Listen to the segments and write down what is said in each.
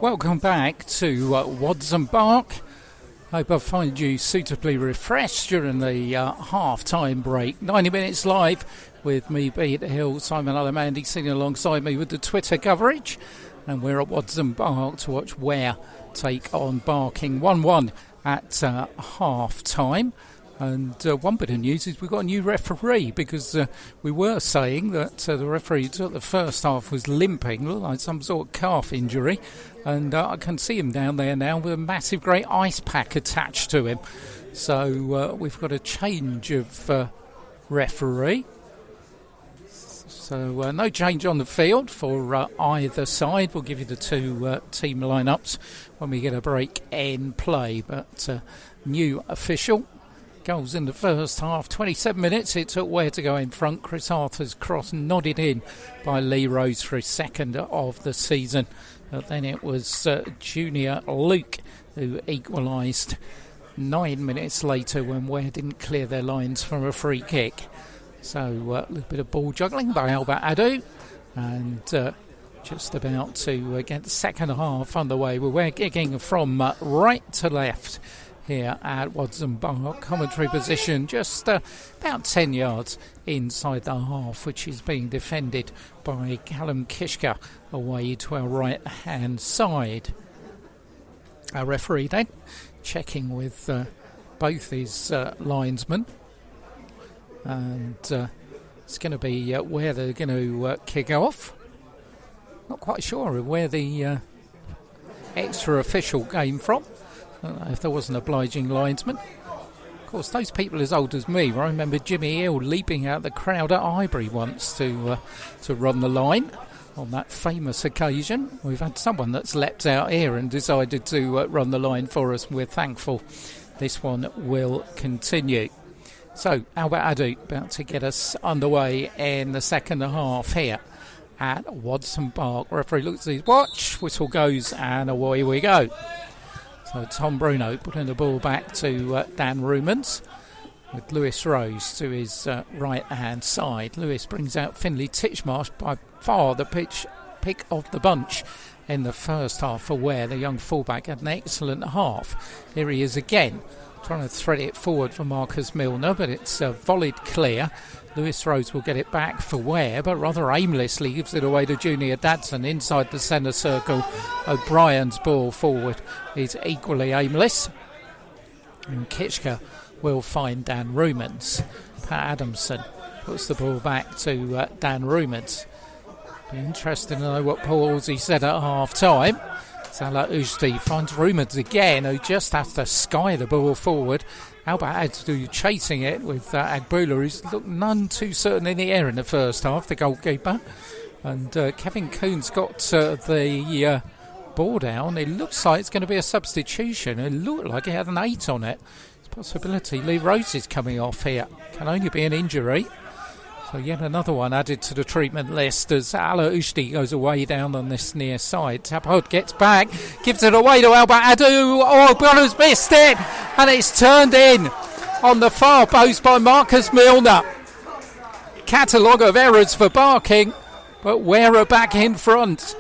Welcome back to Wads and Bark. Hope I find you suitably refreshed during the half-time break. 90 minutes live with me, Pete Hill, Simon Alamandy, sitting alongside me with the Twitter coverage. And we're at Wads and Bark to watch Ware take on Barking 1-1 at half-time. And one bit of news is we've got a new referee, because we were saying that the referee who took the first half was limping, looked like some sort of calf injury. And I can see him down there now with a massive great ice pack attached to him. So we've got a change of referee. So no change on the field for either side. We'll give you the two team lineups when we get a break in play. But new official. Goals in the first half, 27 minutes. It took Ware to go in front. Chris Arthur's cross nodded in by Lee Rose for his second of the season. But then it was Junior Luke who equalised 9 minutes later when Ware didn't clear their lines from a free kick. So a little bit of ball juggling by Albert Adu. And just about to get the second half underway. We're gigging from right to left here at Wads and Bark. Commentary position just about 10 yards inside the half, which is being defended by Callum Kishka away to our right hand side. Our referee then checking with both his linesmen, and it's going to be where they're going to kick off. Not quite sure where the extra official came from. I don't know if there was an obliging linesman. Of course, those people as old as me, I remember Jimmy Hill leaping out the crowd at Highbury once to run the line on that famous occasion. We've had someone that's leapt out here and decided to run the line for us. We're thankful this one will continue. So, Albert Adu about to get us underway in the second half here at Wads and Bark. Referee looks at his watch, whistle goes, and away we go. So Tom Bruno putting the ball back to Dan Rumans with Lewis Rose to his right-hand side. Lewis brings out Finlay Titchmarsh, by far the pick of the bunch in the first half for Ware. The young fullback had an excellent half. Here he is again, trying to thread it forward for Marcus Milner, but it's volleyed clear. Lewis Rose will get it back for Ware, but rather aimlessly gives it away to Junior Dadson inside the centre circle. O'Brien's ball forward is equally aimless, and Kitchka will find Dan Rumans. Pat Adamson puts the ball back to Dan Rumans. Be interesting to know what Paul Halsey said at half time. Salah Ujdi finds Rumans again, who just has to sky the ball forward. Albert Adu chasing it with Agbula, who's looked none too certain in the air in the first half, the goalkeeper. And Kevin Coon's got the ball down. It looks like it's going to be a substitution. It looked like he had an 8 on it. It's a possibility Lee Rose is coming off here. Can only be an injury. So yet another one added to the treatment list as Ala Ujdi goes away down on this near side. Tapod gets back, gives it away to Albert Adu. Oh, Brother's missed it, and it's turned in on the far post by Marcus Milner. Catalogue of errors for Barking, but Ware back in front.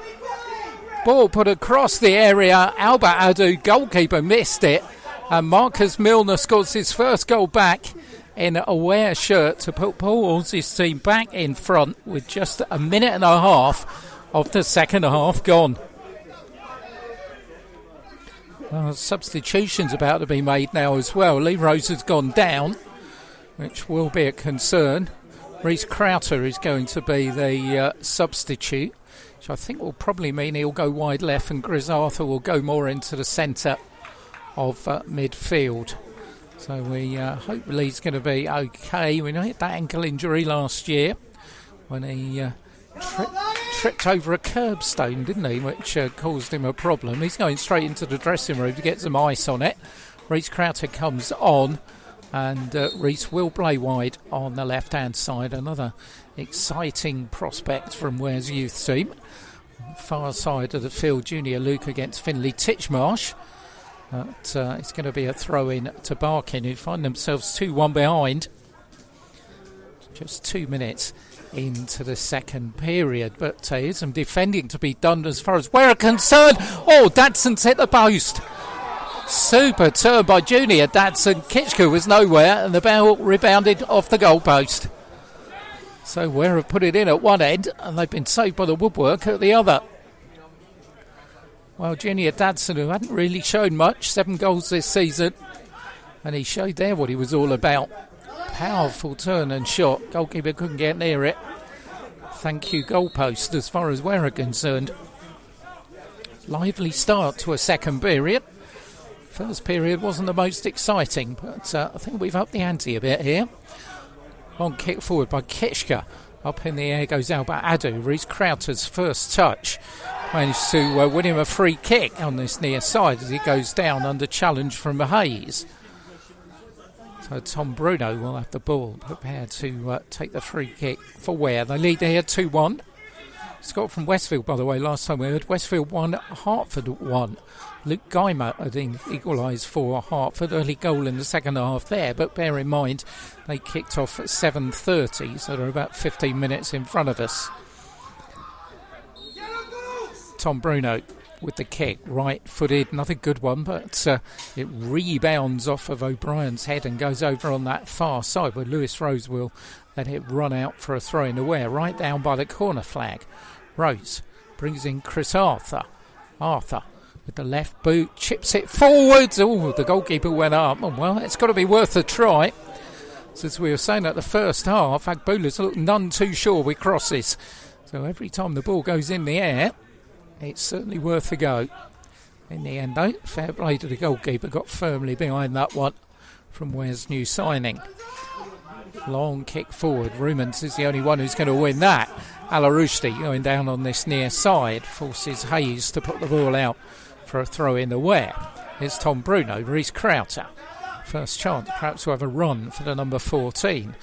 Ball put across the area. Albert Adu, goalkeeper, missed it, and Marcus Milner scores his first goal back in a Ware shirt to put Paul Halsey's team back in front with just a minute and a half of the second half gone. Well, substitutions about to be made now as well. Lee Rose has gone down, which will be a concern. Rhys Crowther is going to be the substitute, which I think will probably mean he'll go wide left and Chris Arthur will go more into the centre of midfield. So we hope Lee's going to be okay. We know he had that ankle injury last year when he tripped over a curbstone, didn't he, which caused him a problem. He's going straight into the dressing room to get some ice on it. Rhys Crowther comes on, and Rhys will play wide on the left-hand side. Another exciting prospect from Ware's youth team. Far side of the field, Junior Luke against Finlay Titchmarsh. But it's going to be a throw-in to Barking, who find themselves 2-1 behind. Just 2 minutes into the second period. But here's some defending to be done as far as Ware are concerned. Oh, Dadson's hit the post. Super turn by Junior Dadson. Kitchka was nowhere, and the ball rebounded off the goalpost. So Ware have put it in at one end, and they've been saved by the woodwork at the other. Well, Junior Dadson, who hadn't really shown much, 7 goals this season, and he showed there what he was all about. Powerful turn and shot. Goalkeeper couldn't get near it. Thank you, goalpost, as far as Ware are concerned. Lively start to a second period. First period wasn't the most exciting, but I think we've upped the ante a bit here. Long kick forward by Kitchka. Up in the air goes Albert Adu. Reece Crowter's first touch. Managed to win him a free kick on this near side as he goes down under challenge from Hayes. So Tom Bruno will have the ball prepared to take the free kick for Ware. They lead here 2-1. Scott from Westfield, by the way, last time we heard. Westfield 1, Hertford 1. Luke Geimer had equalised for Hertford. Early goal in the second half there, but bear in mind they kicked off at 7:30, so they're about 15 minutes in front of us. Tom Bruno with the kick, right-footed, another good one, but it rebounds off of O'Brien's head and goes over on that far side where Lewis Rose will let it run out for a throw in the Ware, right down by the corner flag. Rose brings in Chris Arthur. Arthur with the left boot, chips it forwards. Oh, the goalkeeper went up. Oh, well, it's got to be worth a try. So as we were saying at the first half, Agbola's looked none too sure with crosses. So every time the ball goes in the air, it's certainly worth a go. In the end, though, fair play to the goalkeeper, got firmly behind that one from Ware's new signing. Long kick forward. Rumans is the only one who's going to win that. Alarushti going down on this near side forces Hayes to put the ball out for a throw in the Ware. Here's Tom Bruno, Reece Crowter. First chance perhaps to have a run for the number 14.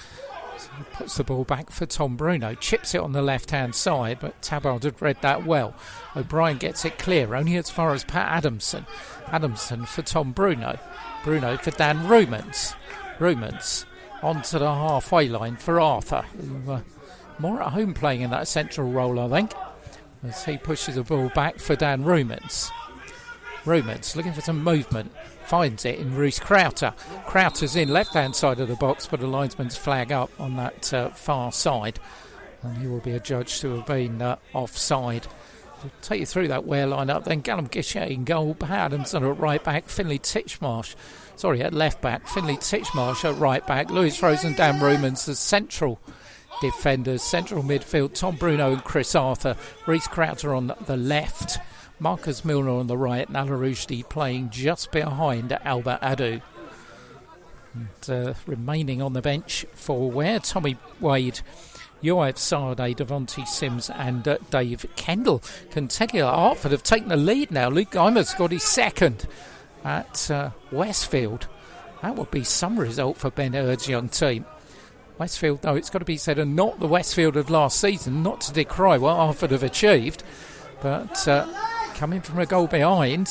So he puts the ball back for Tom Bruno, chips it on the left-hand side, but Tabard had read that well. O'Brien gets it clear, only as far as Pat Adamson. Adamson for Tom Bruno. Bruno for Dan Rumans. Rumans onto the halfway line for Arthur, who more at home playing in that central role, I think, as he pushes the ball back for Dan Rumans. Rumans looking for some movement, finds it in Reece Crowter. Crowter's in left-hand side of the box, but a linesman's flag up on that far side, and he will be adjudged to have been offside. We'll take you through that Ware line-up then. Callum Guichet in goal, Adamson at right back, Finlay Titchmarsh at left back, Finlay Titchmarsh at right back, Lewis Rose and Dan Rumans the central defenders, central midfield, Tom Bruno and Chris Arthur, Reece Crowter on the left, Marcus Milner on the right, and Alarushdi playing just behind Albert Adu. And remaining on the bench for Ware, Tommy Wade, Yoav Sade, Devontae Sims and Dave Kendall. Can tell you that Hartford have taken the lead now. Luke Geimer's got his second at Westfield. That would be some result for Ben Hurd's young team. Westfield, though, it's got to be said, are not the Westfield of last season, not to decry what Hartford have achieved, but coming from a goal behind,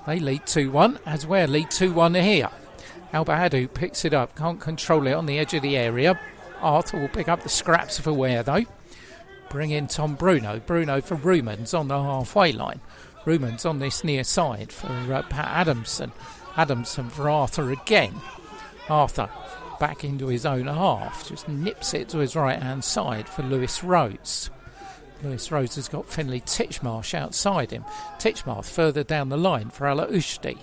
they lead 2-1, as Ware lead 2-1 here. Albert Adu picks it up, can't control it on the edge of the area. Arthur will pick up the scraps for Ware, though. Bring in Tom Bruno. Bruno for Rumans on the halfway line. Rumans on this near side for Pat Adamson. Adamson for Arthur again. Arthur back into his own half. Just nips it to his right-hand side for Lewis Rose. Lewis Rose has got Finlay Titchmarsh outside him. Titchmarsh further down the line for Ala Ushti.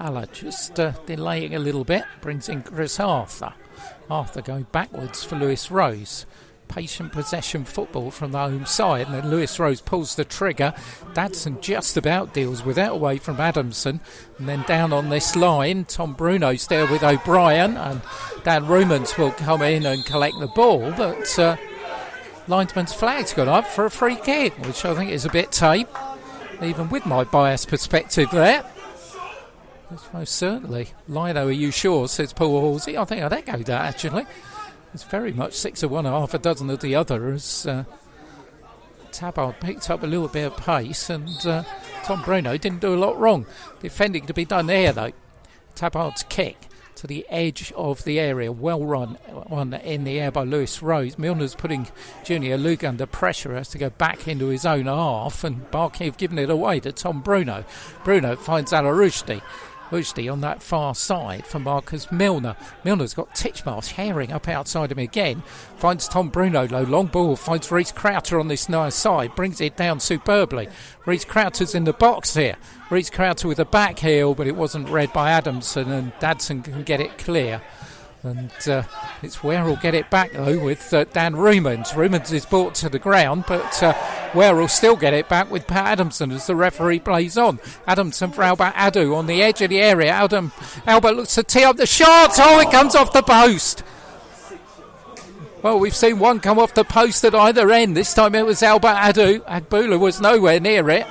Ala just delaying a little bit. Brings in Chris Arthur. Arthur going backwards for Lewis Rose. Patient possession football from the home side, and then Lewis Rose pulls the trigger. Dadson just about deals with it away from Adamson, and then down on this line Tom Bruno's there with O'Brien, and Dan Rumans will come in and collect the ball, but linesman's flag's gone up for a free kick, which I think is a bit tame, even with my biased perspective there. Most certainly. Lino, are you sure? Says Paul Halsey. I think I'd echo that, actually. It's very much 6 of one, half a dozen of the other, as Tabard picked up a little bit of pace, and Tom Bruno didn't do a lot wrong. Defending to be done there, though. Tabard's kick. to the edge of the area. Well run one in the air by Lewis Rose. Milner's putting Junior Luke under pressure, has to go back into his own half, and Barking have given it away to Tom Bruno. Bruno finds Rushdie on that far side for Marcus Milner. Milner's got Titchmarsh herring up outside him again. Finds Tom Bruno low. Long ball. Finds Reece Crowther on this nice side. Brings it down superbly. Reece Crowther's in the box here. Reece Crowther with a back heel, but it wasn't read by Adamson, and Dadson can get it clear. And it's Ware will get it back though with Dan Rumans. Rumans is brought to the ground, but Ware will still get it back with Pat Adamson as the referee plays on. Adamson for Albert Adu on the edge of the area. Albert looks to tee up the shot. Oh, it comes off the post. Well, we've seen one come off the post at either end. This time it was Albert Adu. Agbula was nowhere near it.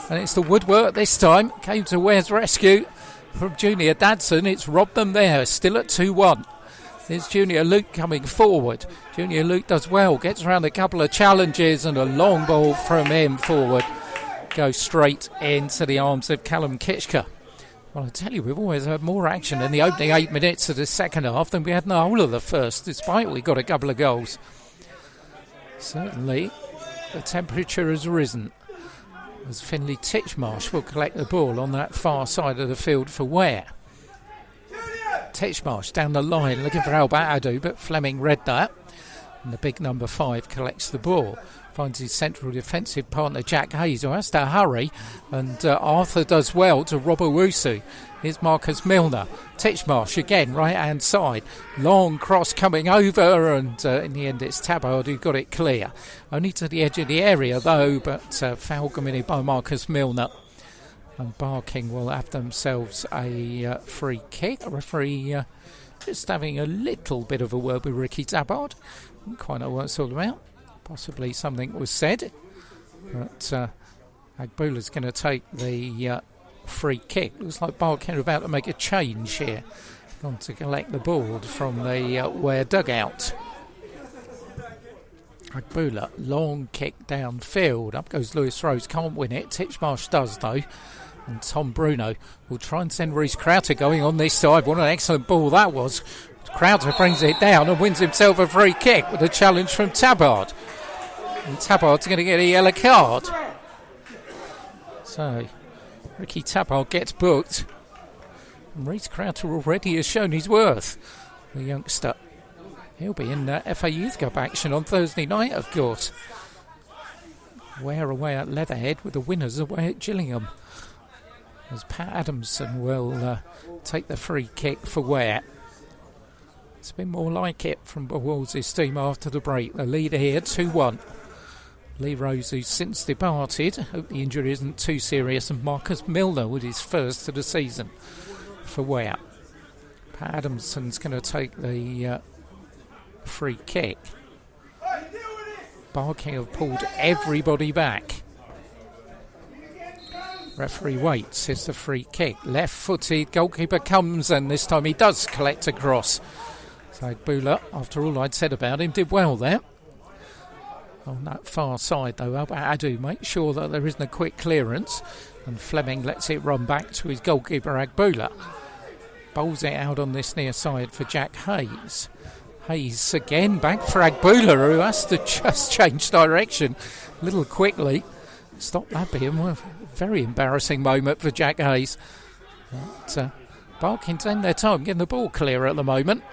And it's the woodwork this time. Came to Ware's rescue from Junior Dadson. It's robbed them there. Still at 2-1. There's Junior Luke coming forward. Junior Luke does well. Gets around a couple of challenges and a long ball from him forward. Goes straight into the arms of Callum Kitchker. Well, I tell you, we've always had more action in the opening 8 minutes of the second half than we had in the whole of the first, despite we got a couple of goals. Certainly, the temperature has risen. As Finlay Titchmarsh will collect the ball on that far side of the field for Ware. Titchmarsh down the line looking for Albert Adu, but Fleming read that. And the big number 5 collects the ball. Finds his central defensive partner Jack Hayes, who has to hurry. And Arthur does well to rob Owusu. Here's Marcus Milner. Titchmarsh again, right hand side. Long cross coming over, and in the end it's Tabard who got it clear. Only to the edge of the area though, but foul committed by Marcus Milner. And Barking will have themselves a free kick. A referee just having a little bit of a word with Ricky Tabard. Don't quite know what it's all about. Possibly something was said. But Agbula's going to take the free kick. Looks like Barking are about to make a change here. Gone to collect the ball from the Ware dugout. Agbula, long kick downfield. Up goes Lewis Rose, can't win it. Titchmarsh does though. And Tom Bruno will try and send Reece Crowther going on this side. What an excellent ball that was. Crowther brings it down and wins himself a free kick with a challenge from Tabard. And Tabard's going to get a yellow card. So, Ricky Tabard gets booked. And Reece Crowther already has shown his worth. The youngster. He'll be in FA Youth Cup action on Thursday night, of course. Ware away at Leatherhead with the winners away at Gillingham. As Pat Adamson will take the free kick for Ware. It's been more like it from Wolves' team after the break. The leader here, 2-1. Lee Rose, who's since departed. Hope the injury isn't too serious. And Marcus Milner with his first of the season for Ware. Pat Adamson's going to take the free kick. Barking have pulled everybody back. Referee waits. It's the free kick. Left-footed. Goalkeeper comes, and this time he does collect a cross. So Agbula, after all I'd said about him, did well there. On that far side, though, Albert Adu makes sure that there isn't a quick clearance. And Fleming lets it run back to his goalkeeper, Agbula. Bowls it out on this near side for Jack Hayes. Hayes again back for Agbula, who has to just change direction a little quickly. Stop that being a very embarrassing moment for Jack Hayes. But Barking's end their time getting the ball clear at the moment.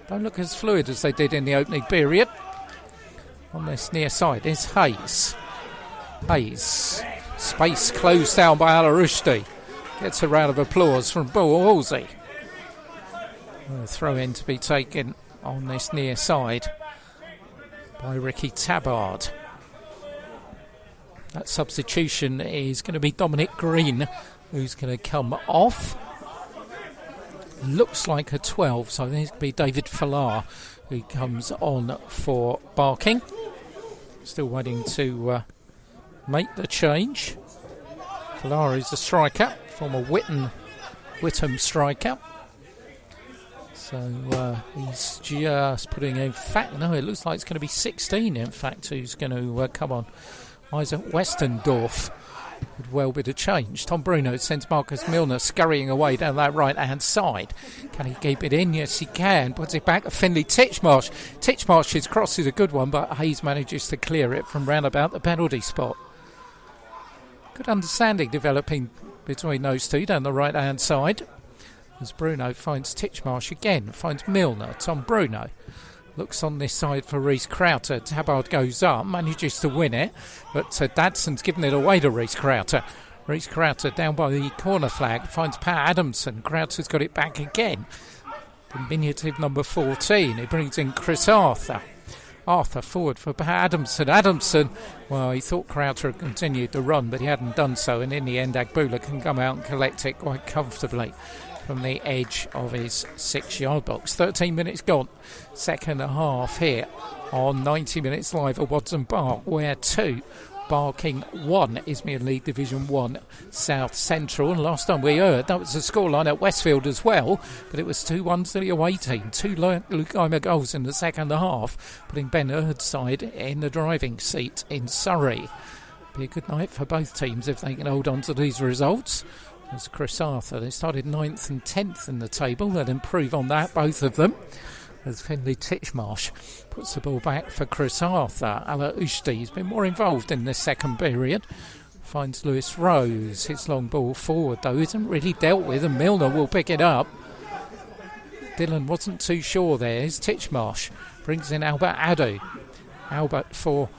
Don't look as fluid as they did in the opening period. On this near side is Hayes. Hayes. Space closed down by Rushdie. Gets a round of applause from Wolsey. A throw in to be taken on this near side by Ricky Tabard. That substitution is going to be Dominic Green, who's going to come off. Looks like a 12, so I think it's going to be David Fallar who comes on for Barking. Still waiting to make the change. Fallar is a striker, former Whittam striker. So he's just putting in fact, no, it looks like it's going to be 16 in fact who's going to come on. Isaac Westendorf Could well be the change. Tom Bruno sends Marcus Milner scurrying away down that right-hand side. Can he keep it in? Yes, he can. Puts it back to Finley Titchmarsh. Titchmarsh's cross is a good one, but Hayes manages to clear it from round about the penalty spot. Good understanding developing between those two down the right-hand side. As Bruno finds Titchmarsh again, finds Milner. Tom Bruno looks on this side for Rhys Crowther. Tabard goes up, manages to win it, but Dadson's given it away to Rhys Crowther. Rhys Crowther down by the corner flag, finds Pat Adamson. Crowther's got it back again. Diminutive number 14. He brings in Chris Arthur. Arthur forward for Pat Adamson. Adamson, well, he thought Crowther had continued to run, but he hadn't done so, and in the end, Agbula can come out and collect it quite comfortably from the edge of his 6-yard box. 13 minutes gone. Second half here on 90 Minutes Live at Watson Park, Ware 2, Barking 1 Isthmian League Division 1 South Central. And last time we heard, that was the scoreline at Westfield as well, but it was 2-1 to the away team. 2 Luke goals in the second half, putting Ben Erd's side in the driving seat in Surrey. Be a good night for both teams if they can hold on to these results. As Chris Arthur, they started 9th and 10th in the table. They'll improve on that, both of them. As Finley Titchmarsh puts the ball back for Chris Arthur. Ala Ushti has been more involved in this second period. Finds Lewis Rose. His long ball forward, though, isn't really dealt with, and Milner will pick it up. Dillon wasn't too sure there. Here's Titchmarsh. Brings in Albert Adu. Albert for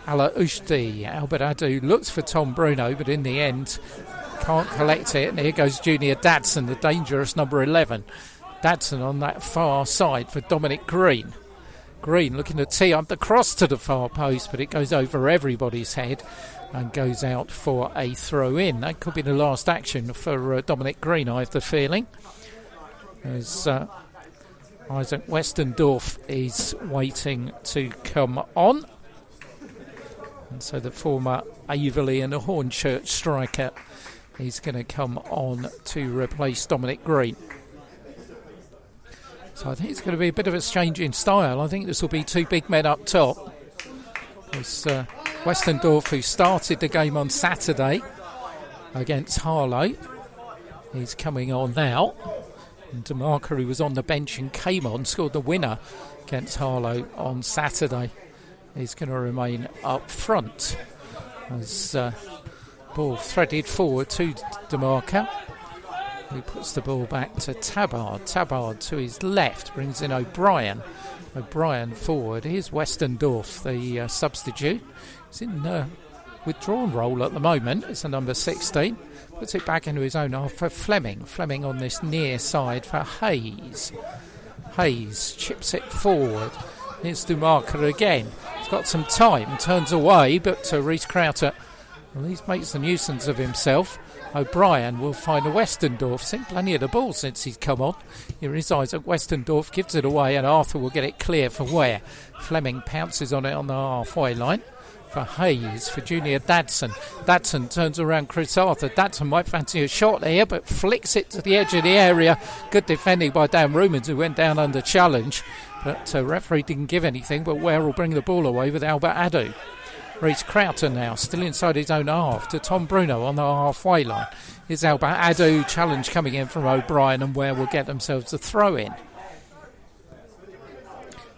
Ala Ushti. Albert Adu looks for Tom Bruno, but in the end can't collect it. And here goes Junior Dadson, the dangerous number 11. Dadson on that far side for Dominic Green. Green looking to tee up the cross to the far post, but it goes over everybody's head and goes out for a throw-in. That could be the last action for Dominic Green, I have the feeling. As Isaac Westendorf is waiting to come on. And so the former Averley and Hornchurch striker is going to come on to replace Dominic Green. So I think it's going to be a bit of a change in style. I think this will be 2 big men up top. It's Westendorf, who started the game on Saturday against Harlow, is coming on now. And DeMarca, who was on the bench and came on, scored the winner against Harlow on Saturday, is going to remain up front. As ball threaded forward to DeMarca, who puts the ball back to Tabard. Tabard to his left brings in O'Brien. O'Brien forward. Here's Westendorf, the substitute. He's in withdrawn role at the moment. It's the number 16. Puts it back into his own half for Fleming. Fleming on this near side for Hayes. Hayes chips it forward. Here's DeMarca again. He's got some time. Turns away, but Rhys Crowther, well, he makes a nuisance of himself. O'Brien will find a Westendorf. Seen plenty of the ball since he's come on. Here is Isaac Westendorf, gives it away, and Arthur will get it clear for Ware. Fleming pounces on it on the halfway line for Hayes, for Junior Dadson. Dadson turns around Chris Arthur. Dadson might fancy a shot here, but flicks it to the edge of the area. Good defending by Dan Rumans, who went down under challenge. But referee didn't give anything, but Ware will bring the ball away with Albert Adu. Rhys Crowther now, still inside his own half, to Tom Bruno on the halfway line. Here's Albert Adu, challenge coming in from O'Brien, and Ware will get themselves a throw-in.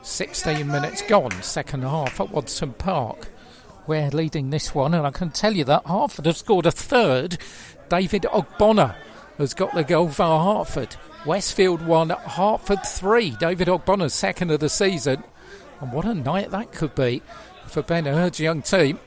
16 minutes gone, second half at Watson Park. Ware leading this one, and I can tell you that Hartford have scored a third. David Ogbonna has got the goal for Hartford. Westfield 1, Hartford 3. David Ogbonna's second of the season. And what a night that could be for Ben Erd's young team.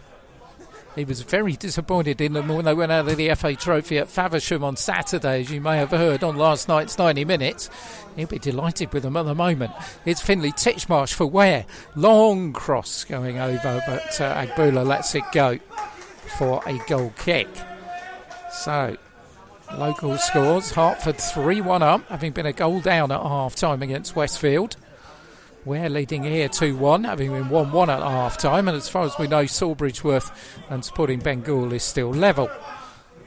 He was very disappointed in them when they went out of the FA Trophy at Faversham on Saturday, as you may have heard on last night's 90 Minutes. He'll be delighted with them at the moment. It's Finley Titchmarsh for Ware. Long cross going over, but Agbula lets it go for a goal kick. So, local scores. Hartford 3-1 up, having been a goal down at half-time against Westfield. Ware leading here 2-1, having been 1-1 at half-time, and as far as we know, Sawbridgeworth and Sporting Bengal is still level.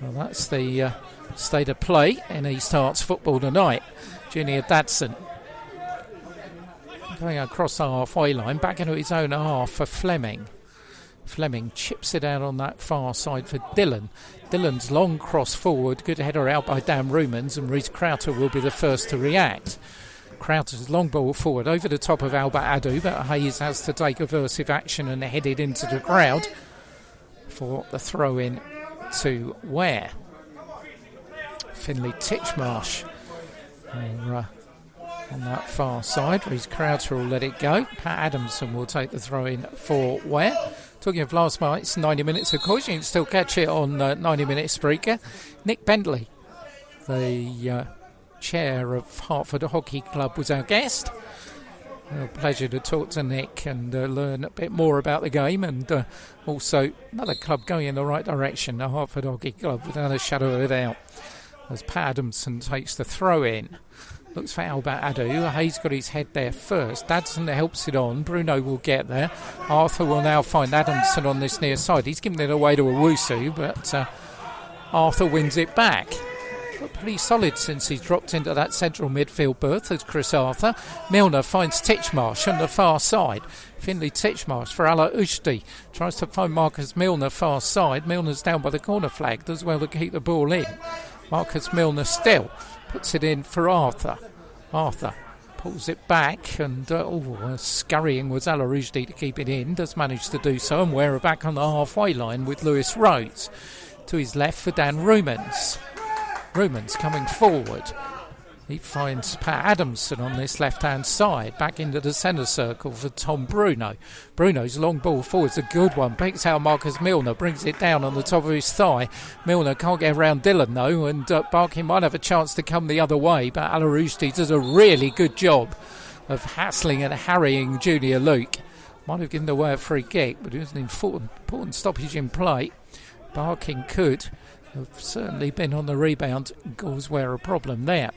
Well, that's the state of play in East Harts football tonight. Junior Dadson going across the halfway line, back into his own half for Fleming. Fleming chips it out on that far side for Dillon. Dillon's long cross forward, good header out by Dan Rumans, and Rhys Crowther will be the first to react. Crowther's long ball forward over the top of Albert Adu, but Hayes has to take aversive action and head it into the crowd for the throw in to Ware. Finley Titchmarsh on that far side. Rhys Crowther will let it go. Pat Adamson will take the throw in for Ware. Talking of last night's 90 minutes, of course, you can still catch it on 90 Minute Spreaker. Nick Bentley, the chair of Hertford Hockey Club, was our guest. A pleasure to talk to Nick and learn a bit more about the game, and also another club going in the right direction, the Hertford Hockey Club, without a shadow of a doubt. As Pat Adamson takes the throw in. Looks for Albert Adu. Hayes got his head there first. Dadson helps it on. Bruno will get there. Arthur will now find Adamson on this near side. He's given it away to Owusu, but Arthur wins it back. But pretty solid since he's dropped into that central midfield berth as Chris Arthur. Milner finds Titchmarsh on the far side. Finley Titchmarsh for Ala Ushti. Tries to find Marcus Milner far side. Milner's down by the corner flag. Does well to keep the ball in. Marcus Milner still puts it in for Arthur. Arthur pulls it back and scurrying was Ala Ushti to keep it in. Does manage to do so, and Ware back on the halfway line with Lewis Rhodes. To his left for Dan Rumans. Rumans coming forward. He finds Pat Adamson on this left-hand side. Back into the centre circle for Tom Bruno. Bruno's long ball forward's a good one. Picks out Marcus Milner. Brings it down on the top of his thigh. Milner can't get around Dillon though. And Barking might have a chance to come the other way. But Ala Ushti does a really good job of hassling and harrying Junior Luke. Might have given away a free kick. But it was an important stoppage in play. Barking could have certainly been on the rebound and cause Ware a problem there.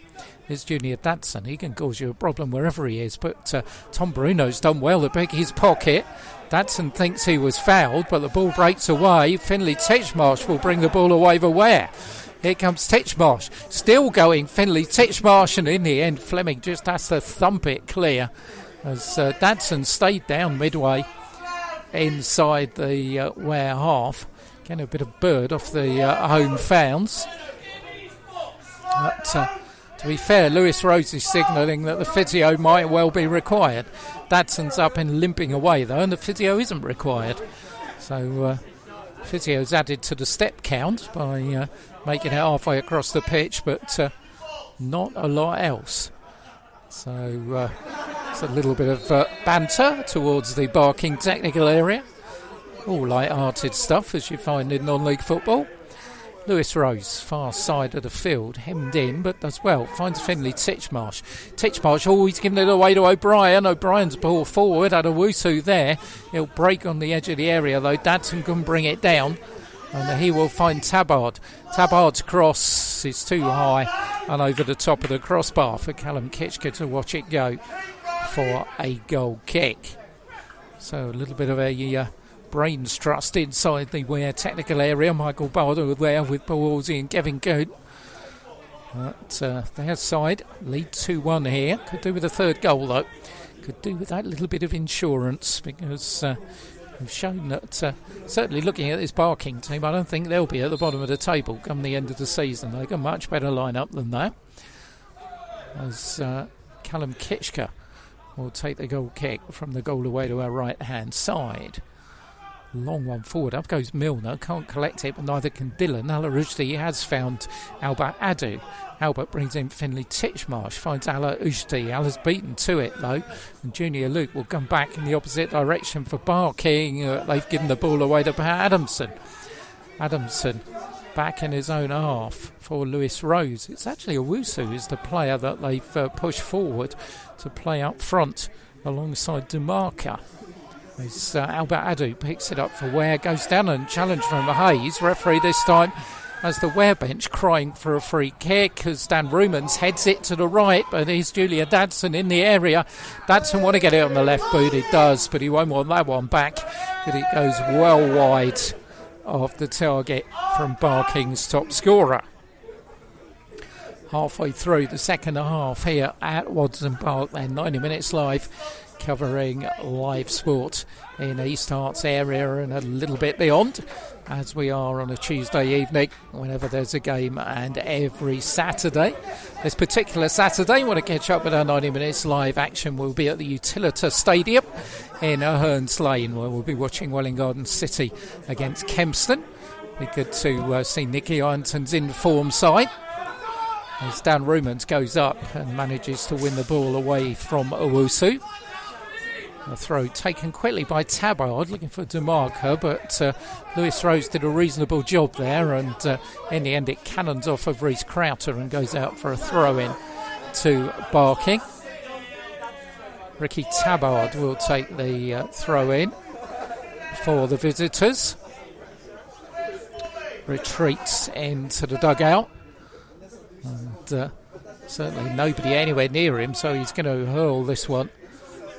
Is Junior Dadson. He can cause you a problem wherever he is, but Tom Bruno's done well to pick his pocket. Dadson thinks he was fouled, but the ball breaks away. Finley Titchmarsh will bring the ball away for Ware. Here comes Titchmarsh, still going Finley Titchmarsh, and in the end Fleming just has to thump it clear as Dadson stayed down midway inside the Ware half. Getting a bit of bird off the home fouls. But to be fair, Lewis Rhodes is signalling that the physio might well be required. Dadson's up and limping away though, and the physio isn't required. So physio's added to the step count by making it halfway across the pitch, but not a lot else. So it's a little bit of banter towards the Barking technical area. All light-hearted stuff as you find in non-league football. Lewis Rose, far side of the field, hemmed in, but does well. Finds Finley Titchmarsh. Titchmarsh, he's given it away to O'Brien. O'Brien's ball forward, had a Wusu there. He'll break on the edge of the area, though. Dadson can bring it down, and he will find Tabard. Tabard's cross is too high and over the top of the crossbar for Callum Kitchker to watch it go for a goal kick. So a little bit of a brains trust inside the Ware technical area. Michael Barder there with Ballsy and Kevin Good. But their side lead 2-1 here. Could do with a third goal though. Could do with that little bit of insurance because we've shown that certainly looking at this Barking team, I don't think they'll be at the bottom of the table come the end of the season. They've got a much better line-up than that. As Callum Kitchker will take the goal kick from the goal away to our right-hand side. Long one forward. Up goes Milner. Can't collect it, but neither can Dillon. Ala Ushti has found Albert Adu. Albert brings in Finley Titchmarsh. Finds Ala Ushti. Ala's beaten to it, though. And Junior Luke will come back in the opposite direction for Barking. They've given the ball away to Pat Adamson. Adamson back in his own half for Lewis Rose. It's actually Owusu who's the player that they've pushed forward to play up front alongside Dumarca. As Albert Adu picks it up for Ware, goes down and challenge from Hayes. Referee this time has the Ware bench crying for a free kick as Dan Rumans heads it to the right, but here's Julia Dadson in the area. Dadson want to get it on the left boot, he does, but he won't want that one back because it goes well wide of the target from Barking's top scorer. Halfway through the second half here at Watson Park, then 90 minutes live. covering live sport in East Hearts area and a little bit beyond, as we are on a Tuesday evening whenever there's a game, and every Saturday. This particular Saturday, want to catch up with our 90 minutes live action, we'll be at the Utilita Stadium in Hearns Lane, where we'll be watching Welwyn Garden City against Kempston. Be good to see Nicky Ironton's in-form side as Dan Rumans goes up and manages to win the ball away from Owusu. A throw taken quickly by Tabard, looking for DeMarco, but Lewis Rose did a reasonable job there, and in the end it cannons off of Reece Crowter and goes out for a throw-in to Barking. Ricky Tabard will take the throw-in for the visitors. Retreats into the dugout, and certainly nobody anywhere near him, so he's going to hurl this one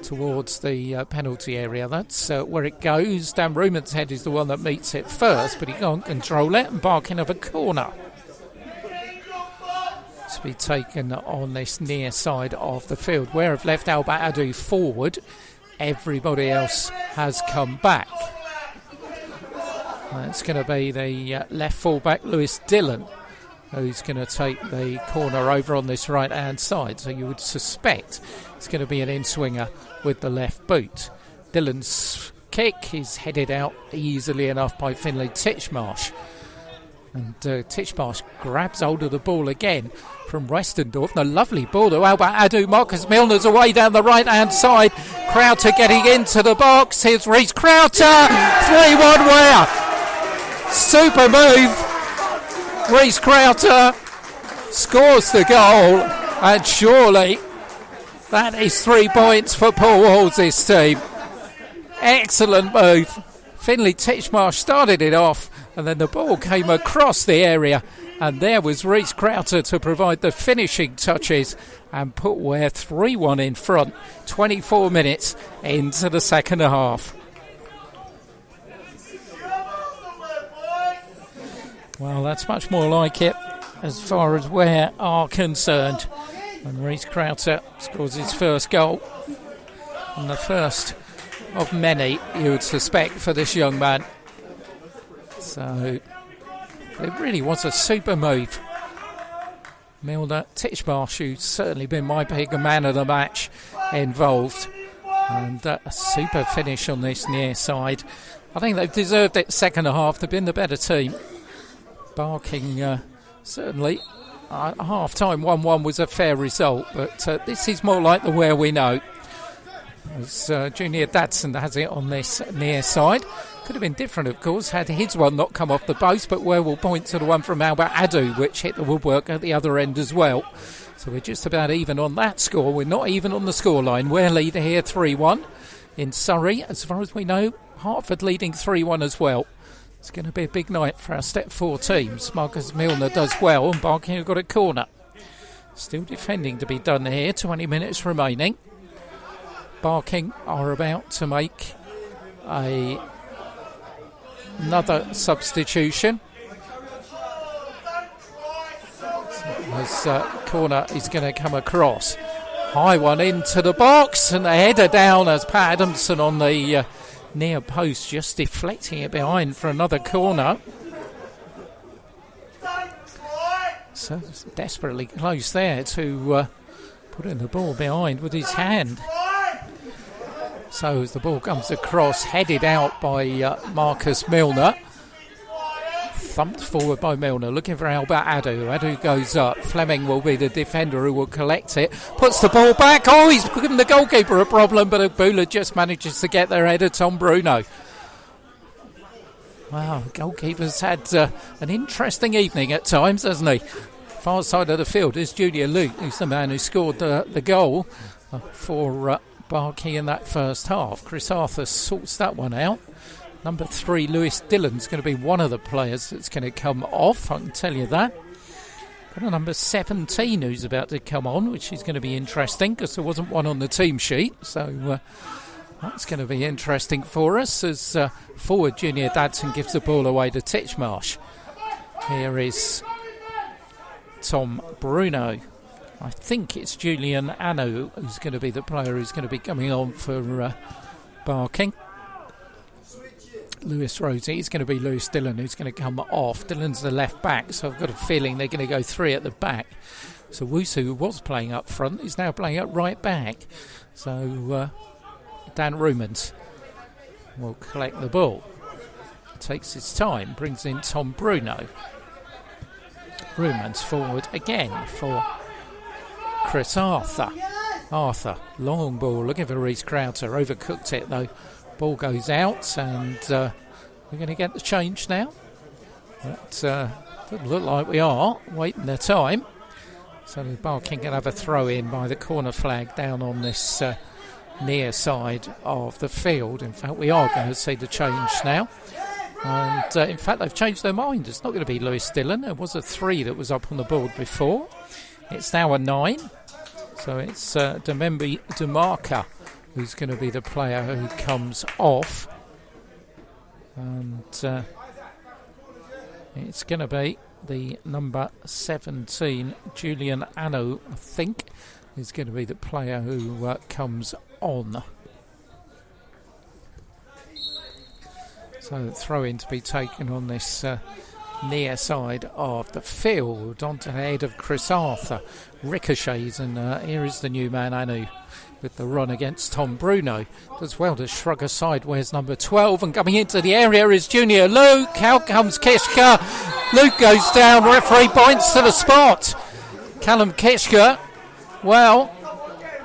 towards the penalty area. That's where it goes. Dan Ruman's head is the one that meets it first, but he can't control it, and Barking of a corner to be taken on this near side of the field. Ware have left Albert Adu forward. Everybody else has come back. It's going to be the left fullback Lewis Dillon who's going to take the corner over on this right hand side, so you would suspect it's going to be an in-swinger with the left boot. Dillon's kick is headed out easily enough by Finlay Titchmarsh, and Titchmarsh grabs hold of the ball again from Westendorf. The lovely ball to Albert Adu. Marcus Milner's away down the right hand side. Crowter getting into the box. Here's Reece Crowter. 3-1 Ware. Super move. Reece Crowter scores the goal, and surely that is 3 points for Paul Hall's team. Excellent move. Finlay Titchmarsh started it off, and then the ball came across the area, and there was Reece Crowter to provide the finishing touches and put Ware 3-1 in front 24 minutes into the second half. Well, that's much more like it as far as Ware are concerned. And Reece Crowter scores his first goal, and the first of many, you would suspect, for this young man. So it really was a super move. Milner, Titchmarsh, who's certainly been my bigger man of the match, involved, and a super finish on this near side. I think they've deserved it second half. They've been the better team. Barking, certainly, half-time 1-1 was a fair result, but this is more like the Ware we know. As Junior Dadson has it on this near side. Could have been different, of course, had his one not come off the post, but Ware will point to the one from Albert Adu, which hit the woodwork at the other end as well. So we're just about even on that score. We're not even on the scoreline. Ware lead here 3-1 in Surrey. As far as we know, Hertford leading 3-1 as well. It's going to be a big night for our Step 4 teams. Marcus Milner does well, and Barking have got a corner. Still defending to be done here, 20 minutes remaining. Barking are about to make another substitution. As corner is going to come across. High one into the box, and the header down as Pat Adamson on the near post, just deflecting it behind for another corner. So desperately close there to putting the ball behind with his hand. So as the ball comes across, headed out by Marcus Milner. Thumped forward by Milner, looking for Albert Adu. Adu goes up. Fleming will be the defender who will collect it. Puts the ball back. Oh, he's given the goalkeeper a problem, but Abula just manages to get their header. Tom Bruno. Wow, the goalkeeper's had an interesting evening at times, hasn't he? Far side of the field is Junior Luke, who's the man who scored the goal for Barking in that first half. Chris Arthur sorts that one out. Number 3, Lewis Dillon's going to be one of the players that's going to come off, I can tell you that. Got a number 17 who's about to come on, which is going to be interesting because there wasn't one on the team sheet. So that's going to be interesting for us as forward Junior Dadson gives the ball away to Titchmarsh. Here is Tom Bruno I think it's Julian Anu who's going to be the player who's going to be coming on for Barking. Lewis Rosie, it's going to be Lewis Dillon who's going to come off. Dillon's the left back, so I've got a feeling they're going to go three at the back. So Wusu, who was playing up front, is now playing at right back. So Dan Rumans will collect the ball. Takes his time, brings in Tom Bruno. Rumans forward again for Chris Arthur. Arthur, long ball, looking for Reece Crowther, overcooked it though. Ball goes out and we're going to get the change now. But doesn't look like we are, waiting their time. So Barking can have a throw in by the corner flag down on this near side of the field. In fact, we are going to see the change now. And in fact, they've changed their mind. It's not going to be Lewis Dillon. There was a 3 that was up on the board before. It's now a 9. So it's Demembe Demarca who's going to be the player who comes off. And it's going to be the number 17, Julian Anu, I think, is going to be the player who comes on. So throw in to be taken on this near side of the field, onto the head of Chris Arthur. Ricochets, and here is the new man Anu with the run against Tom Bruno. Does well to shrug aside. Where's number 12? And coming into the area is Junior Luke. Out comes Kishka. Luke goes down. Referee points to the spot. Callum Kishka. Well,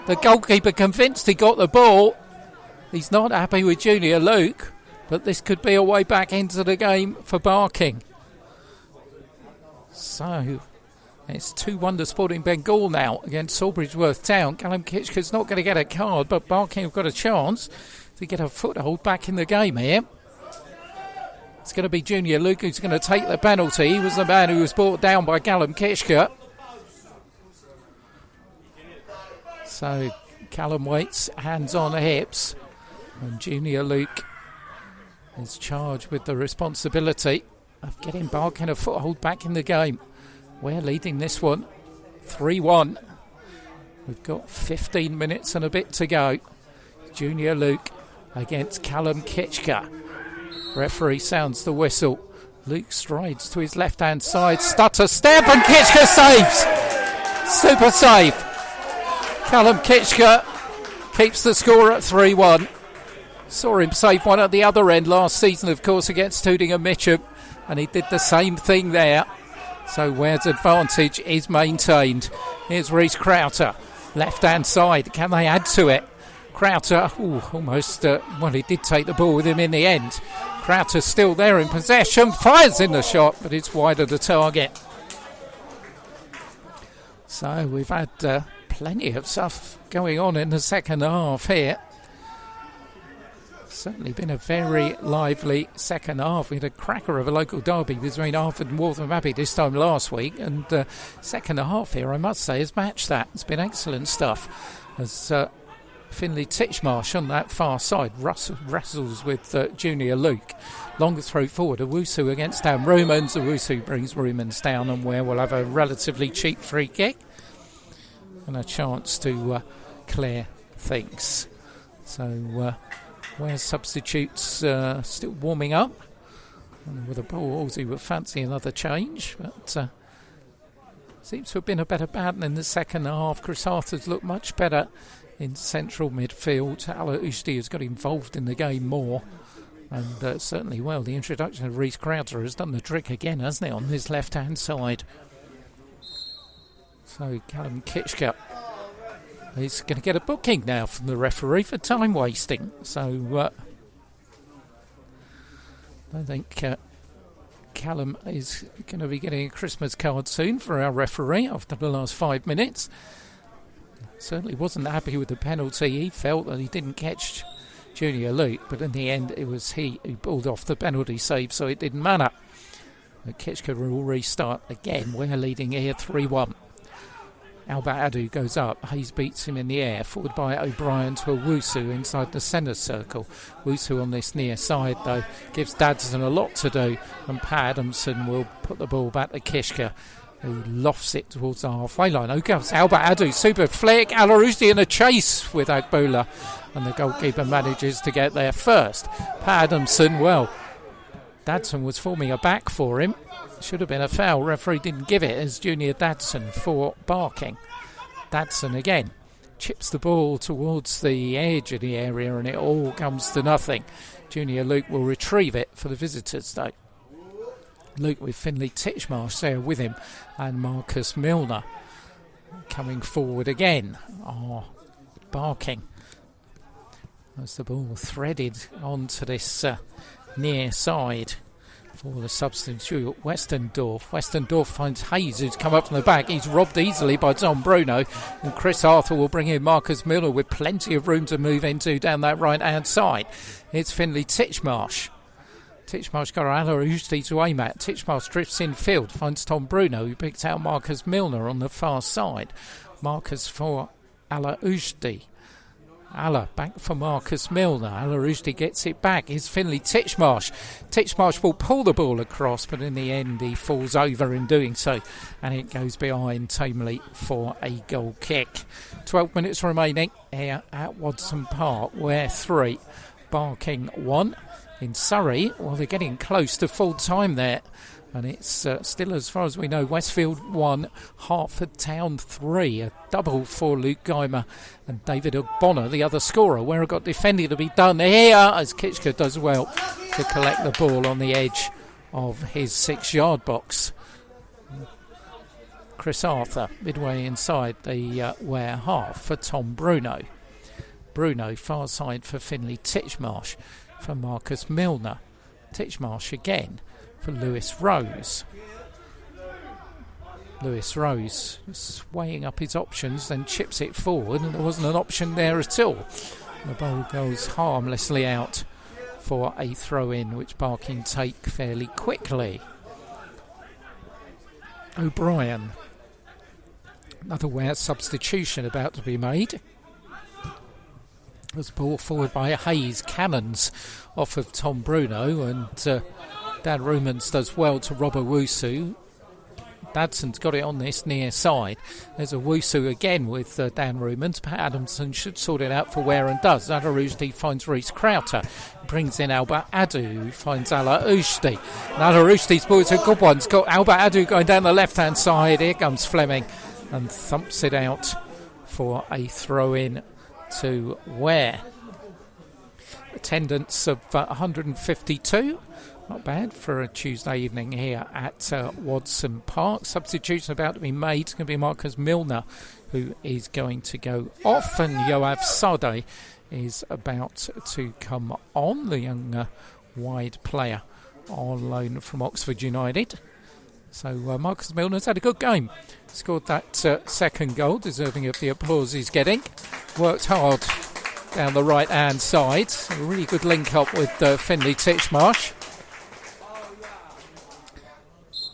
the goalkeeper convinced he got the ball. He's not happy with Junior Luke, but this could be a way back into the game for Barking. So it's 2-1 to Sporting Bengal now against Sawbridgeworth Town. Callum Kitchker's not going to get a card, but Barking have got a chance to get a foothold back in the game here. It's going to be Junior Luke who's going to take the penalty. He was the man who was brought down by Callum Kitchker. So Callum waits, hands on hips, and Junior Luke is charged with the responsibility of getting Barking a foothold back in the game. We're leading this one 3-1. We've got 15 minutes and a bit to go. Junior Luke against Callum Kitchker. Referee sounds the whistle. Luke strides to his left-hand side. Stutter step and Kitchker saves. Super save. Callum Kitchker keeps the score at 3-1. Saw him save one at the other end last season, of course, against Tooting and Mitcham. And he did the same thing there. So Ware's advantage is maintained. Here's Reece Crowther, left-hand side. Can they add to it? Crowther, almost, he did take the ball with him in the end. Crowther's still there in possession, fires in the shot, but it's wide of the target. So we've had plenty of stuff going on in the second half here. Certainly been a very lively second half. We had a cracker of a local derby between Harford and Waltham Abbey this time last week, and second half here, I must say, has matched that. It's been excellent stuff. As Finlay Titchmarsh on that far side wrestles with Junior Luke. Longer throw forward, Owusu against Dan Rumans. Owusu brings Rumans down, and Ware will have a relatively cheap free kick and a chance to clear things. So Ware's substitutes still warming up. And with a ball, Aussie would fancy another change, but seems to have been a better pattern in the second half. Chris Arthur's looked much better in central midfield. Ala Ushti has got involved in the game more, and certainly, well, the introduction of Reece Crowther has done the trick again, hasn't it, on his left-hand side. So Callum Kitchker is going to get a booking now from the referee for time wasting. So I think Callum is going to be getting a Christmas card soon for our referee after the last 5 minutes. Certainly wasn't happy with the penalty. He felt that he didn't catch Junior Luke, but in the end it was he who pulled off the penalty save, so it didn't matter. But Kitchker will restart again. We're leading here 3-1. Albert Adu goes up. Hayes beats him in the air. Forward by O'Brien to Owusu inside the centre circle. Owusu on this near side, though, gives Dadson a lot to do. And Pat Adamson will put the ball back to Kitchker. He lofts it towards the halfway line. Oh, goes Albert Adu, super flick. Alarousti in a chase with Agboola, and the goalkeeper manages to get there first. Pat Adamson, well, Dadson was forming a back for him. Should have been a foul. Referee didn't give it as Junior Dadson for barking. Dadson again chips the ball towards the edge of the area, and it all comes to nothing. Junior Luke will retrieve it for the visitors, though. Luke with Finley Titchmarsh there with him, and Marcus Milner coming forward again. Barking as the ball threaded onto this near side for the substitute Westendorf. Westendorf finds Hayes, who's come up from the back. He's robbed easily by Tom Bruno, and Chris Arthur will bring in Marcus Milner with plenty of room to move into down that right hand side. It's Finley Titchmarsh. Titchmarsh got Alarousti to aim at. Titchmarsh drifts in field, finds Tom Bruno, who picks out Marcus Milner on the far side. Marcus for Alarousti. Alla back for Marcus Milner. Alarousti gets it back. It's Finley Titchmarsh. Titchmarsh will pull the ball across, but in the end he falls over in doing so, and it goes behind tamely for a goal kick. 12 minutes remaining here at Watson Park, Ware 3, Barking 1. In Surrey, well, they're getting close to full time there, and it's still, as far as we know, Westfield 1, Hertford Town 3. A double for Luke Geimer and David Ogbonna, the other scorer. Where it got defending to be done here, as Kitchker does well to collect the ball on the edge of his 6-yard box. Chris Arthur midway inside the Ware half for Tom Bruno. Bruno far side for Finley Titchmarsh. For Marcus Milner. Titchmarsh again for Lewis Rose. Lewis Rose is weighing up his options, then chips it forward, and there wasn't an option there at all. The ball goes harmlessly out for a throw-in, which Barking take fairly quickly. O'Brien. Another Ware substitution about to be made. Was ball forward by Hayes, cannons off of Tom Bruno, and Dan Rumans does well to rob Owusu. Dadson's got it on this near side. There's Owusu again with Dan Rumans. Pat Adamson should sort it out for Ware and does. Alarousti finds Reece Crowter. Brings in Albert Adu, who finds Alarousti. And Alarousti's ball is a good one. It's got Albert Adu going down the left-hand side. Here comes Fleming and thumps it out for a throw-in to Ware. Attendance of 152. Not bad for a Tuesday evening here at Watson Park. Substitution about to be made. It's going to be Marcus Milner who is going to go off, and Yoav Sade is about to come on, the young wide player on loan from Oxford United. So Marcus Milner's had a good game. Scored that second goal, deserving of the applause he's getting. Worked hard down the right-hand side. A really good link-up with Finley Titchmarsh.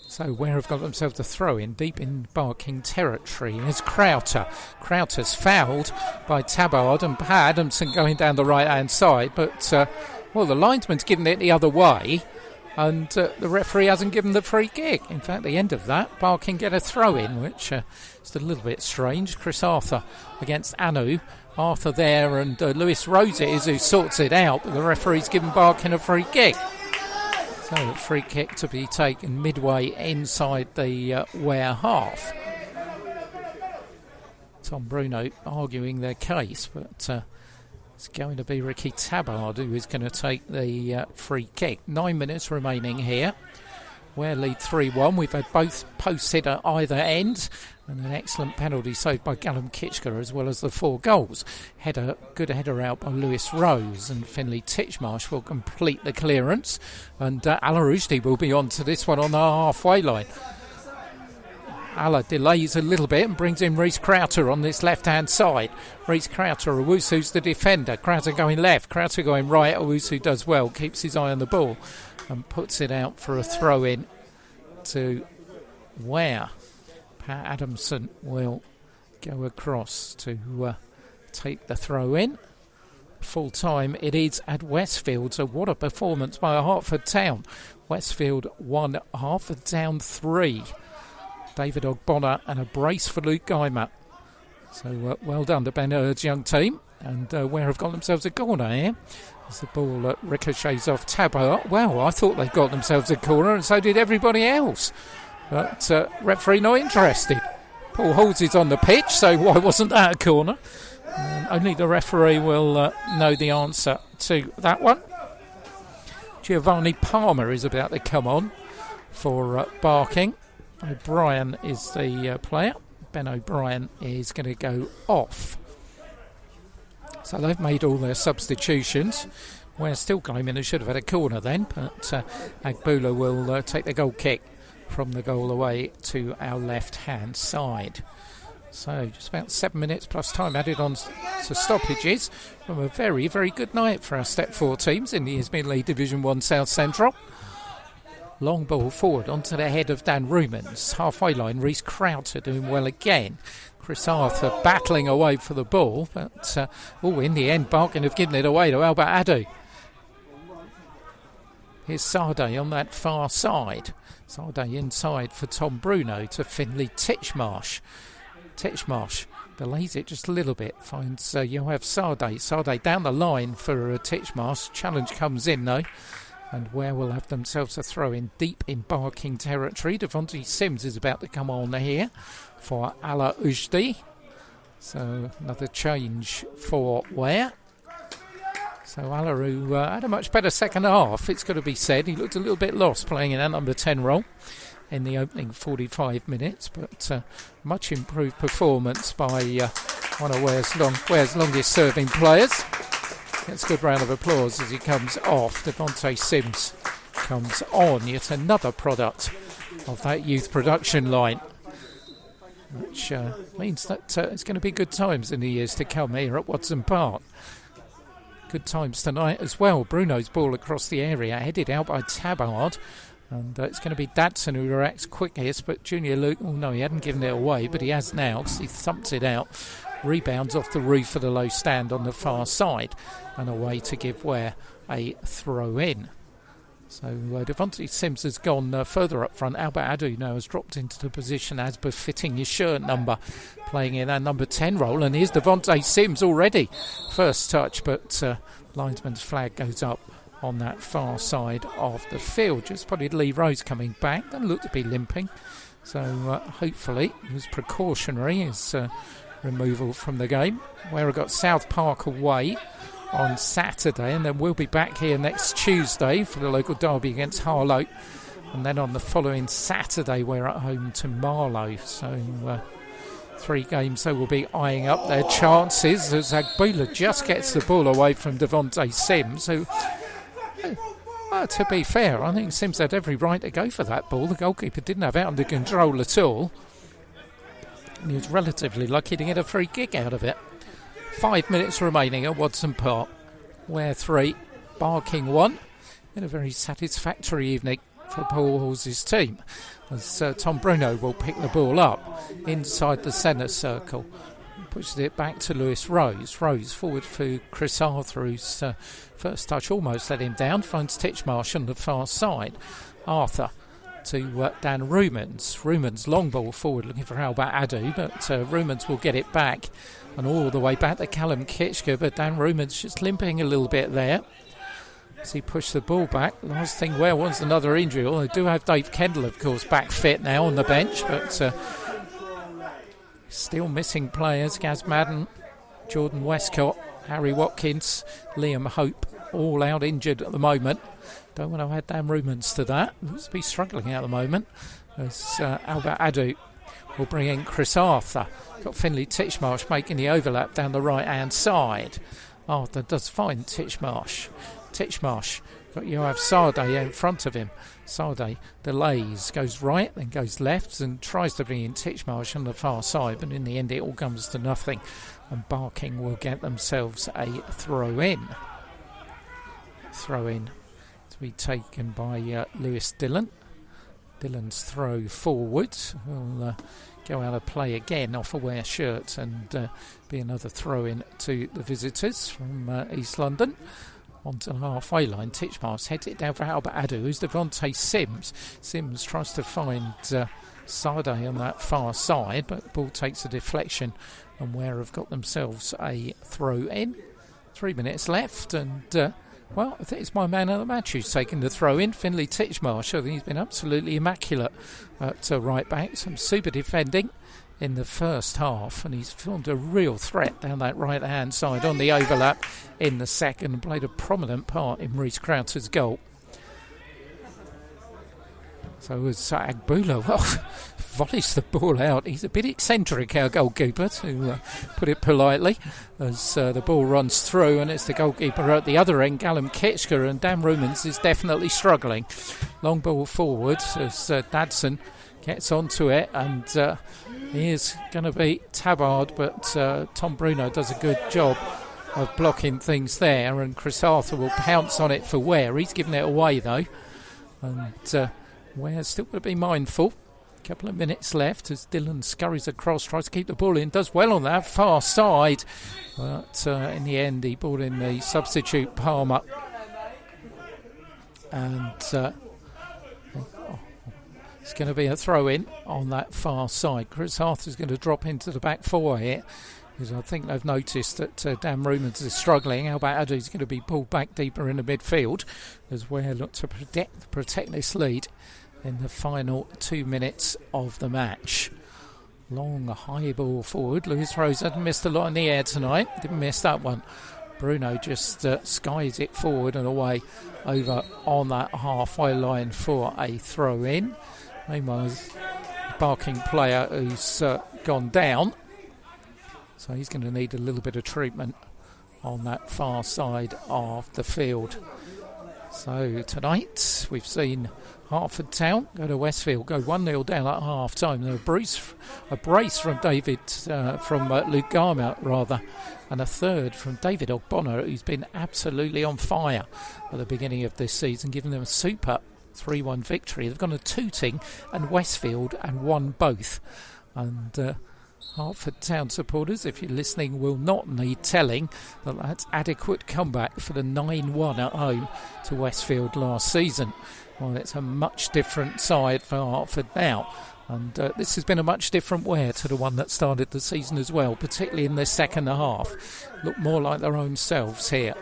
So Ware have got themselves a throw-in deep in Barking territory. Here's Crowter. Crowter's fouled by Tabard, and Pat Adamson going down the right-hand side. But, the linesman's given it the other way, and the referee hasn't given the free kick. In fact, the end of that, Barking get a throw-in, which is a little bit strange. Chris Arthur against Anu. Arthur there, and Lewis Rose it is who sorts it out, but the referee's given Barking a free kick. So a free kick to be taken midway inside the Ware half. Tom Bruno arguing their case, but it's going to be Ricky Tabard who is going to take the free kick. 9 minutes remaining here. Ware lead 3-1. We've had both posts hit at either end, and an excellent penalty saved by Callum Kitchker, as well as the 4 goals. Good header out by Lewis Rose, and Finley Titchmarsh will complete the clearance, and Alarousti will be on to this one on the halfway line. Alla delays a little bit and brings in Reece Crowter on this left-hand side. Reece Crowter, Owusu's the defender. Crowter going left, Crowter going right. Owusu does well, keeps his eye on the ball and puts it out for a throw-in to Ware. Pat Adamson will go across to take the throw-in. Full time it is at Westfield, so what a performance by Hertford Town. Westfield 1, Hertford Town 3. David Ogbonna and a brace for Luke Guymer. So well done to Ben Erd's young team. And Ware have got themselves a corner here. As the ball ricochets off Tabard. Well, I thought they'd got themselves a corner, and so did everybody else. But referee not interested. Paul Halls is on the pitch, so why wasn't that a corner? Only the referee will know the answer to that one. Giovanni Palmer is about to come on for Barking. O'Brien is the player. Ben O'Brien is going to go off. So they've made all their substitutions. We're still claiming they should have had a corner then, but Agbula will take the goal kick from the goal away to our left-hand side. So just about 7 minutes plus time added on to stoppages from a very, very good night for our Step 4 teams in the Isthmian League Division 1 South Central. Long ball forward onto the head of Dan Rumans. Halfway line, Rhys Crowther doing well again. Chris Arthur battling away for the ball, but in the end, Barking have given it away to Albert Adu. Here's Sade on that far side. Sade inside for Tom Bruno to Finlay Titchmarsh. Titchmarsh delays it just a little bit, finds Yoav Sade. Sade down the line for Titchmarsh. Challenge comes in though, and Ware will have themselves a throw in deep in Barking territory. Devontae Sims is about to come on here for Ala Ujdi. So another change for Ware. So Ala, who had a much better second half, it's got to be said. He looked a little bit lost playing in that number 10 role in the opening 45 minutes, but much improved performance by one of Ware's longest serving players. Gets a good round of applause as he comes off. Devontae Sims comes on, yet another product of that youth production line, which means that it's going to be good times in the years to come here at Watson Park. Good times tonight as well. Bruno's ball across the area, headed out by Tabard, and it's going to be Datsun who reacts quickest, but Junior Luke, he hadn't given it away, but he has now, because he thumps it out. Rebounds off the roof of the low stand on the far side, and away to give Ware a throw in. So Devontae Sims has gone further up front. Albert Adu now has dropped into the position as befitting his shirt number, playing in that number 10 role. And here's Devontae Sims already. First touch, but linesman's flag goes up on that far side of the field. Just spotted Lee Rose coming back. Doesn't look to be limping. So hopefully it was precautionary, his removal from the game. Where I got South Park away on Saturday, and then we'll be back here next Tuesday for the local derby against Harlow, and then on the following Saturday we're at home to Marlow. So 3 games they will be eyeing up their chances as Agbula just gets the ball away from Devontae Sims, who to be fair, I think Sims had every right to go for that ball. The goalkeeper didn't have it under control at all, and he was relatively lucky to get a free kick out of it. 5 minutes remaining at Watson Park. Ware 3, Barking 1. In a very satisfactory evening for Paul Hall's team, as Tom Bruno will pick the ball up inside the centre circle. Pushes it back to Lewis Rose. Rose forward for Chris Arthur, whose first touch almost let him down. Finds Titchmarsh on the far side. Arthur to Dan Rumans. Rumans long ball forward looking for Albert Adu, but Rumans will get it back and all the way back to Callum Kitchker, but Dan Rumans just limping a little bit there as he pushed the ball back. Last thing Ware wants another injury. Well, they do have Dave Kendall, of course, back fit now on the bench, but still missing players. Gaz Madden, Jordan Westcott, Harry Watkins, Liam Hope, all out injured at the moment. Don't want to add Dan Rumans to that. Looks to be struggling at the moment as Albert Adu will bring in Chris Arthur. Got Finlay Titchmarsh making the overlap down the right-hand side. Arthur does find Titchmarsh. Titchmarsh got Yoav Sade in front of him. Sade delays, goes right, then goes left, and tries to bring in Titchmarsh on the far side, but in the end it all comes to nothing, and Barking will get themselves a throw-in. Throw-in to be taken by Lewis Dillon. Dillon's throw forward will go out of play again off a Ware shirt, and be another throw-in to the visitors from East London. Onto the halfway line, Titchmarsh heads it down for Albert Adu, who's Devontae Sims. Sims tries to find Sade on that far side, but the ball takes a deflection and Ware have got themselves a throw in. 3 minutes left, and I think it's my man of the match who's taken the throw in, Finlay Titchmarsh. I think he's been absolutely immaculate at right back. Some super defending in the first half, and he's formed a real threat down that right hand side on the overlap in the second, and played a prominent part in Maurice Crowther's goal. So was Agbula, volleys the ball out. He's a bit eccentric, our goalkeeper, to put it politely, as the ball runs through, and it's the goalkeeper at the other end, Callum Kitchker, and Dan Rumans is definitely struggling. Long ball forward as Dadson gets onto it, and he is going to be Tabard, but Tom Bruno does a good job of blocking things there, and Chris Arthur will pounce on it for Ware. He's given it away though, and Ware's still going to be mindful. A couple of minutes left as Dylan scurries across, tries to keep the ball in, does well on that far side, but in the end he brought in the substitute Palmer, and it's going to be a throw in on that far side. Chris Arthur's going to drop into the back four here, because I think they've noticed that Dan Rumans is struggling. Albert Addu is going to be pulled back deeper in the midfield as Ware look to protect this lead in the final 2 minutes of the match. Long high ball forward. Lewis Rose hasn't missed a lot in the air tonight. Didn't miss that one. Bruno just skies it forward and away over on that halfway line for a throw in. Meanwhile, Barking player who's gone down, so he's going to need a little bit of treatment on that far side of the field. So tonight we've seen Hertford Town go to Westfield, go 1-0 down at half time. A brace from Luke Garmer rather, and a third from David Ogbonna, who's been absolutely on fire at the beginning of this season, giving them a super 3-1 victory. They've gone to Tooting and Westfield and won both. And Hertford Town supporters, if you're listening, will not need telling that that's adequate comeback for the 9-1 at home to Westfield last season. Well, it's a much different side for Hertford now, and this has been a much different Ware to the one that started the season as well, particularly in the second half. Look more like their own selves here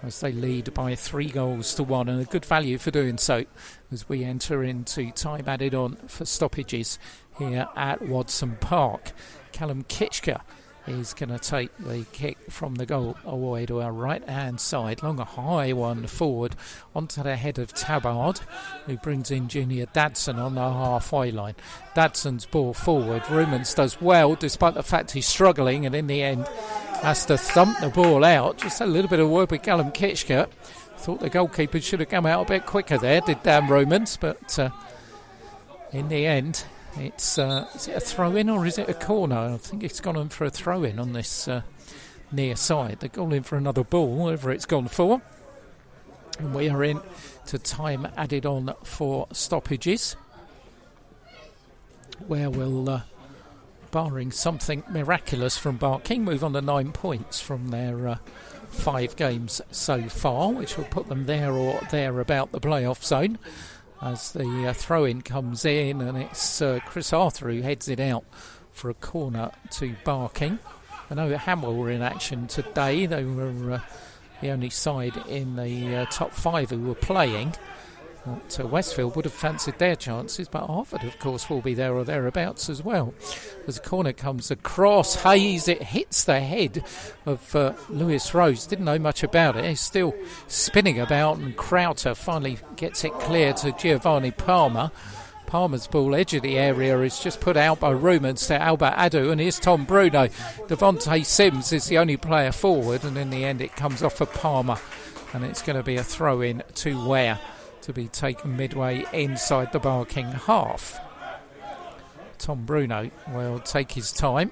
as they lead by 3-1, and a good value for doing so as we enter into time added on for stoppages here at Watson Park. Callum Kitchker is going to take the kick from the goal away to our right hand side. Long a high one forward onto the head of Tabard, who brings in Junior Dadson on the halfway line. Dadson's ball forward. Rumans does well despite the fact he's struggling, and in the end has to thump the ball out. Just a little bit of work with Callum Kitchker. Thought the goalkeeper should have come out a bit quicker there, did Dan Rumans, but in the end it's is it a throw-in or is it a corner? I think it's gone in for a throw-in on this near side. They've gone in for another ball, whatever it's gone for. And we are in to time added on for stoppages, where we'll, barring something miraculous from Barking, move on to 9 points from their 5 games so far, which will put them there or there about the playoff zone. As the throw-in comes in, and it's Chris Arthur who heads it out for a corner to Barking. I know Hamwell were in action today. They were the only side in the top 5 who were playing. Westfield would have fancied their chances, but Harvard, of course, will be there or thereabouts as well. As the corner comes across, Hayes, it hits the head of Lewis Rose. Didn't know much about it. He's still spinning about, and Crowther finally gets it clear to Giovanni Palmer. Palmer's ball, edge of the area, is just put out by Rumans to Albert Addu, and here's Tom Bruno. Devontae Sims is the only player forward, and in the end it comes off for Palmer, and it's going to be a throw-in to Ware, to be taken midway inside the Barking half. Tom Bruno will take his time.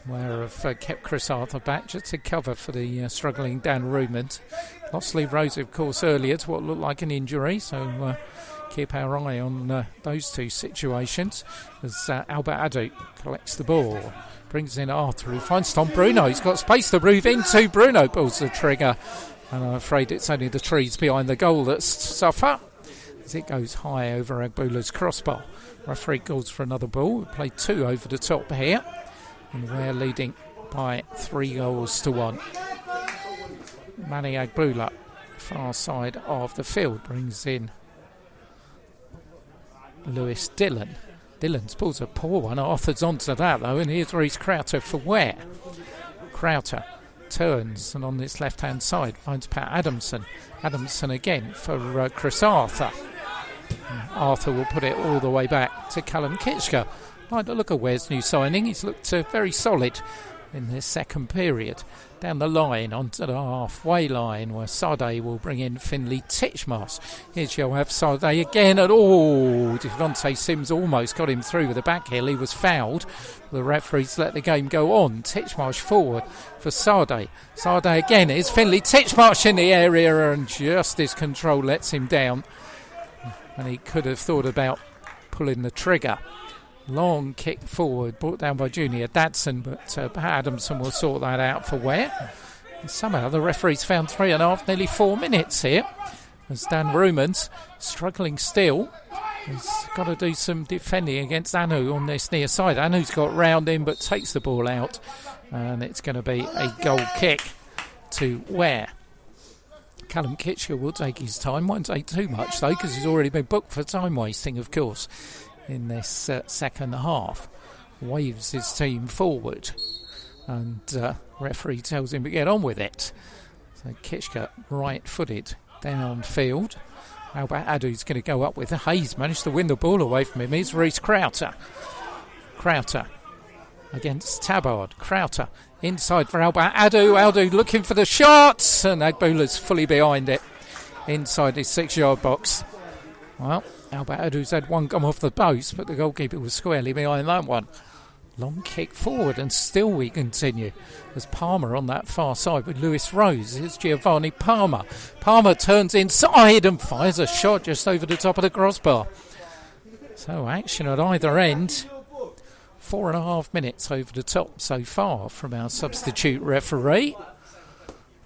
Ware have kept Chris Arthur back just to cover for the struggling Dan Rumans. Lost Lee Rose, of course, earlier to what looked like an injury, so keep our eye on those two situations as Albert Addu collects the ball. Brings in Arthur, who finds Tom Bruno. He's got space to move into. Bruno pulls the trigger, and I'm afraid it's only the trees behind the goal that suffer as it goes high over Agbula's crossbar. Referee calls for another ball. We play 2 over the top here, and we're leading by 3-1. Manny Agbula, far side of the field, brings in Lewis Dillon. Dillon's ball's a poor one. Arthur's onto that though, and here's Reece Crowther for Ware. Crowther turns, and on this left-hand side finds Pat Adamson. Adamson again for Chris Arthur. And Arthur will put it all the way back to Callum Kitchker. Like the look of Ware's new signing. He's looked very solid in this second period. Down the line, onto the halfway line, where Sade will bring in Finley Titchmarsh. Here's Yoav Sade again, and Devontae Sims almost got him through with a back heel. He was fouled. The referees let the game go on. Titchmarsh forward for Sade. Sade again. It's Finley Titchmarsh in the area, and just his control lets him down. And he could have thought about pulling the trigger. Long kick forward, brought down by Junior Dadson, but Adamson will sort that out for Ware. And somehow the referee's found 3.5, nearly 4 minutes here, as Dan Rumans, struggling still, has got to do some defending against Anu on this near side. Anu's got round him but takes the ball out, and it's going to be a goal kick to Ware. Callum Kitchker will take his time, won't take too much though, because he's already been booked for time wasting, of course, in this second half. Waves his team forward, and referee tells him to get on with it. So Kitchker right-footed downfield. Albert Adu's going to go up with Hayes. Managed to win the ball away from him. Here's Reece Crowther. Crowther against Tabard. Crowther inside for Albert Adu. Adu looking for the shots, and Agbula's fully behind it inside his 6-yard box. Well, Albert Adu's had one come off the post, but the goalkeeper was squarely behind that one. Long kick forward, and still we continue. There's Palmer on that far side with Lewis Rose. Here's Giovanni Palmer. Palmer turns inside and fires a shot just over the top of the crossbar. So action at either end. 4.5 minutes over the top so far from our substitute referee,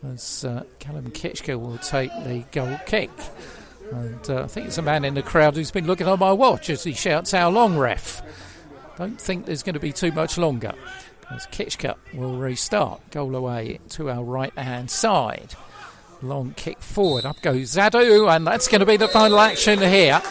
as Callum Kitchker will take the goal kick. And I think there's a man in the crowd who's been looking on my watch as he shouts, "How long, ref?" Don't think there's going to be too much longer, as Kitchker will restart. Goal away to our right-hand side. Long kick forward. Up goes Zadu, and that's going to be the final action here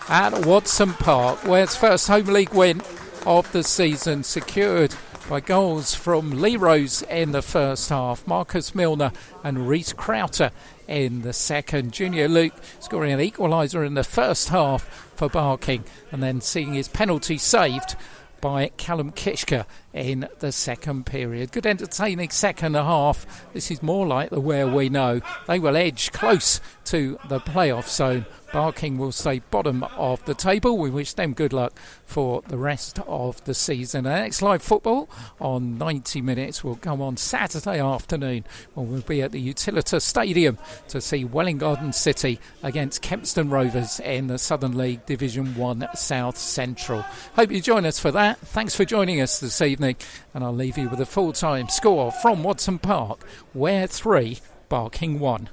at Watson Park, Ware's first home league win of the season, secured by goals from Lee Rose in the first half, Marcus Milner and Reece Crowther in the second. Junior Luke scoring an equaliser in the first half for Barking, and then seeing his penalty saved by Callum Kitchker in the second period. Good entertaining second half. This is more like the Ware we know. They will edge close to the playoff zone. Barking will stay bottom of the table. We wish them good luck for the rest of the season. Our next live football on 90 minutes will come on Saturday afternoon, when we'll be at the Utilita Stadium to see Welling Garden City against Kempston Rovers in the Southern League Division 1 South Central. Hope you join us for that. Thanks for joining us this evening, and I'll leave you with a full-time score from Watson Park. Ware 3, Barking 1.